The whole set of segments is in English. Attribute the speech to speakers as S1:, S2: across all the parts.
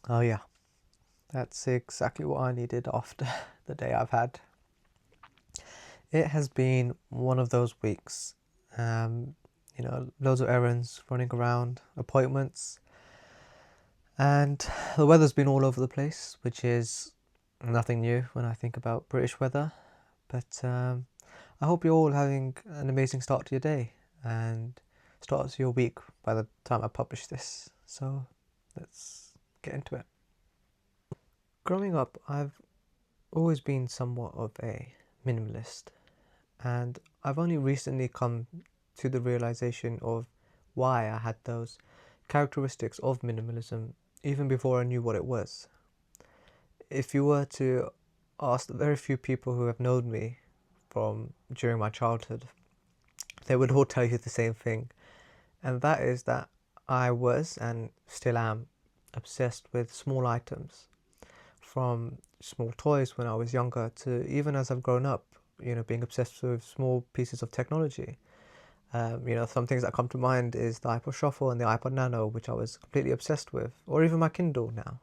S1: Oh yeah, that's exactly what I needed after the day I've had. It has been one of those weeks. Loads of errands, running around, appointments, and the weather's been all over the place, which is nothing new when I think about British weather. But I hope you're all having an amazing start to your day and start to your week by the time I publish this. So let's get into it. Growing up, I've always been somewhat of a minimalist, and I've only recently come to the realization of why I had those characteristics of minimalism even before I knew what it was. If you were to ask the very few people who have known me from during my childhood, they would all tell you the same thing, and that is that I was and still am obsessed with small items, from small toys when I was younger to even as I've grown up, being obsessed with small pieces of technology. Some things that come to mind is the iPod Shuffle and the iPod Nano, which I was completely obsessed with, or even my Kindle now.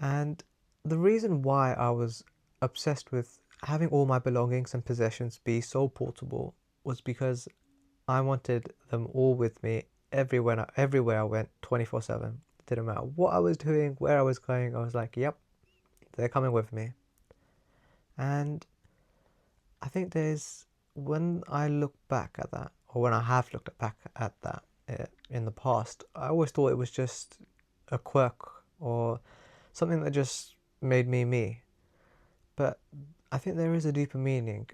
S1: And the reason why I was obsessed with having all my belongings and possessions be so portable was because I wanted them all with me everywhere I went 24/7. Didn't matter what I was doing, where I was going, I was like, yep, they're coming with me. And I think when I look back at that, or when I have looked back at that in the past, I always thought it was just a quirk or something that just made me me. But I think there is a deeper meaning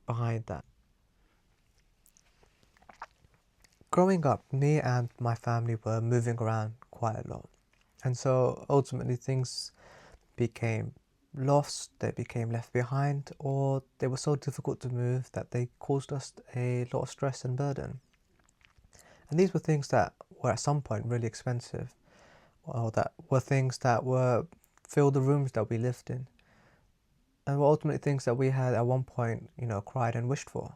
S1: behind that. Growing up, me and my family were moving around quite a lot. And so ultimately things became lost, they became left behind, or they were so difficult to move that they caused us a lot of stress and burden. And these were things that were at some point really expensive, or that were things that were filled the rooms that we lived in, and were ultimately things that we had at one point, cried and wished for.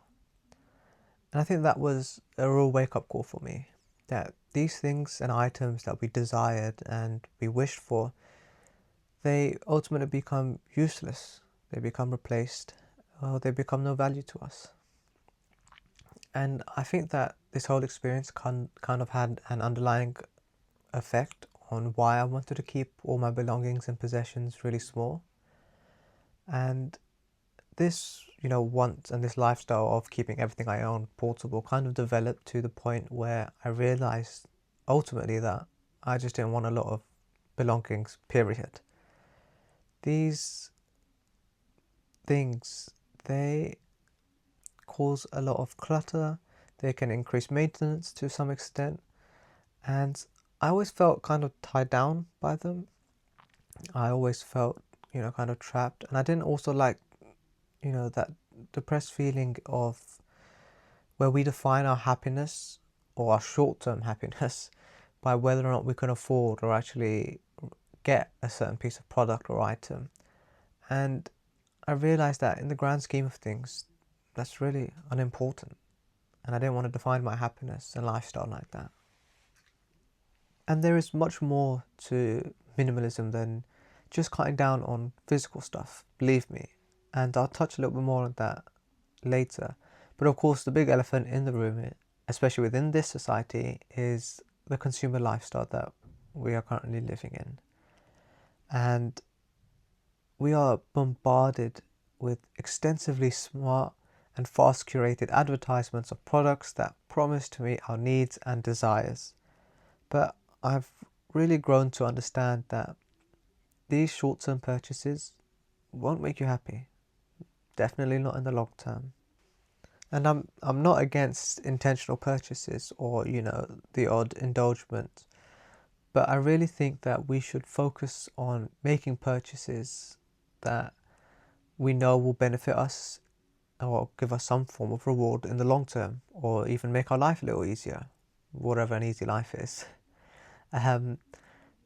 S1: And I think that was a real wake up call for me, that these things and items that we desired and we wished for, they ultimately become useless, they become replaced, or they become no value to us. And I think that this whole experience kind of had an underlying effect on why I wanted to keep all my belongings and possessions really small. And this, want and this lifestyle of keeping everything I own portable kind of developed to the point where I realized ultimately that I just didn't want a lot of belongings, period. These things, they cause a lot of clutter, they can increase maintenance to some extent, and I always felt kind of tied down by them. I always felt, kind of trapped, and I didn't also like, that depressed feeling of where we define our happiness or our short-term happiness by whether or not we can afford or actually get a certain piece of product or item. And I realized that in the grand scheme of things, that's really unimportant. And I didn't want to define my happiness and lifestyle like that. And there is much more to minimalism than just cutting down on physical stuff, believe me. And I'll touch a little bit more on that later. But of course, the big elephant in the room, especially within this society, is the consumer lifestyle that we are currently living in. And we are bombarded with extensively smart and fast curated advertisements of products that promise to meet our needs and desires. But I've really grown to understand that these short-term purchases won't make you happy. Definitely not in the long term. And I'm not against intentional purchases or, the odd indulgence, but I really think that we should focus on making purchases that we know will benefit us or give us some form of reward in the long term, or even make our life a little easier, whatever an easy life is. Um,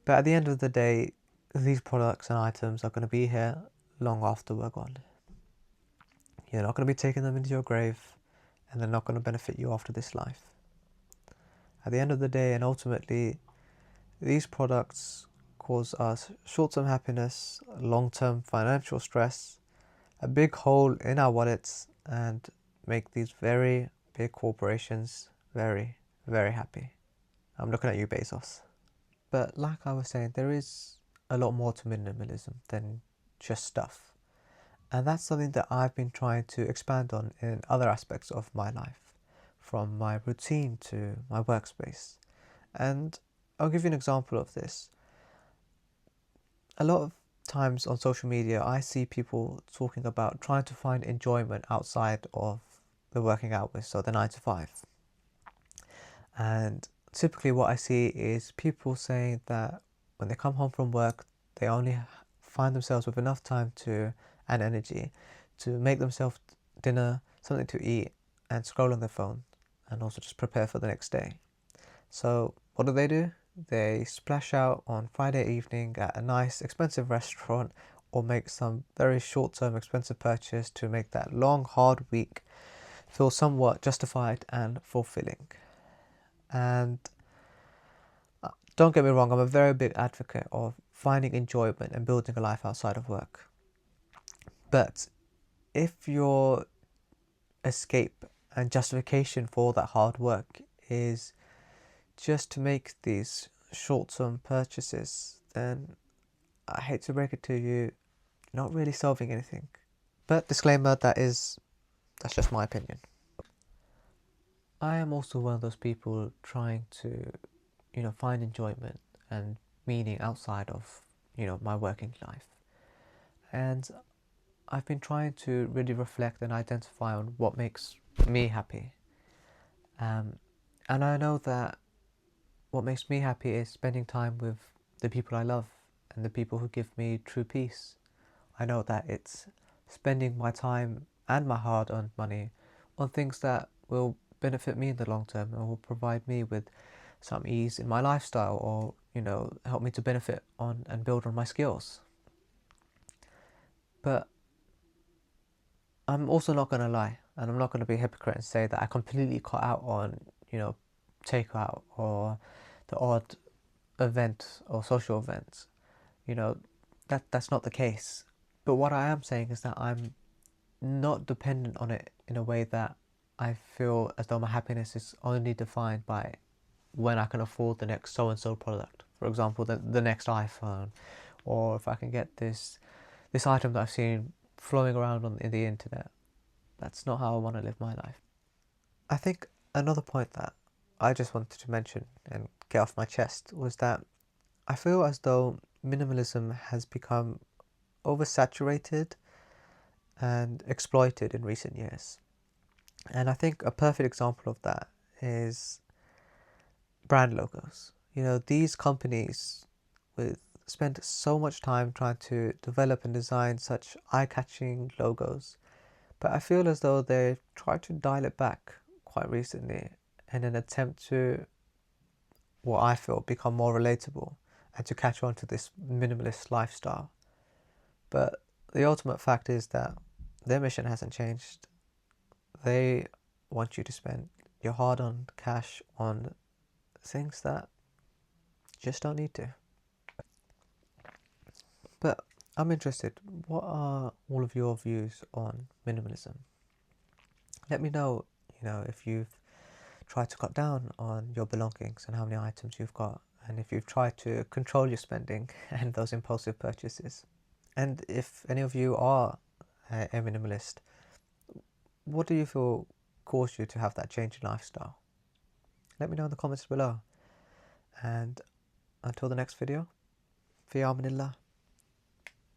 S1: but at the end of the day, these products and items are going to be here long after we're gone. You're not going to be taking them into your grave, and they're not going to benefit you after this life. At the end of the day, and ultimately, these products cause us short-term happiness, long-term financial stress, a big hole in our wallets, and make these very big corporations very, very happy. I'm looking at you, Bezos. But like I was saying, there is a lot more to minimalism than just stuff. And that's something that I've been trying to expand on in other aspects of my life, from my routine to my workspace. And I'll give you an example of this. A lot of times on social media, I see people talking about trying to find enjoyment outside of the working hours, so the 9 to 5. And typically, what I see is people saying that when they come home from work, they only find themselves with enough time to and energy to make themselves dinner, something to eat, and scroll on their phone, and also just prepare for the next day. So what do? They splash out on Friday evening at a nice expensive restaurant, or make some very short-term expensive purchase to make that long hard week feel somewhat justified and fulfilling. And don't get me wrong, I'm a very big advocate of finding enjoyment and building a life outside of work. But if your escape and justification for all that hard work is just to make these short-term purchases, then I hate to break it to you, you're not really solving anything. But disclaimer, that's just my opinion. I am also one of those people trying to, find enjoyment and meaning outside of, my working life. And I've been trying to really reflect and identify on what makes me happy. And I know that what makes me happy is spending time with the people I love and the people who give me true peace. I know that it's spending my time and my hard-earned money on things that will benefit me in the long term and will provide me with some ease in my lifestyle, or help me to benefit on and build on my skills. But I'm also not going to lie, and I'm not going to be a hypocrite and say that I completely cut out on takeout or the odd event or social event. That's not the case. But what I am saying is that I'm not dependent on it in a way that I feel as though my happiness is only defined by when I can afford the next so-and-so product. For example, the next iPhone, or if I can get this item that I've seen flowing around in the internet. That's not how I want to live my life. I think another point that I just wanted to mention and get off my chest was that I feel as though minimalism has become oversaturated and exploited in recent years. And I think a perfect example of that is brand logos. These companies with spend so much time trying to develop and design such eye-catching logos, but I feel as though they've tried to dial it back quite recently in an attempt to, what I feel, become more relatable and to catch on to this minimalist lifestyle. But the ultimate fact is that their mission hasn't changed. They want you to spend your hard-earned cash on things that just don't need to. But I'm interested, what are all of your views on minimalism? Let me know, if you've tried to cut down on your belongings and how many items you've got, and if you've tried to control your spending and those impulsive purchases. And if any of you are a minimalist, what do you feel caused you to have that change in lifestyle? Let me know in the comments below. And until the next video, fi amanillah.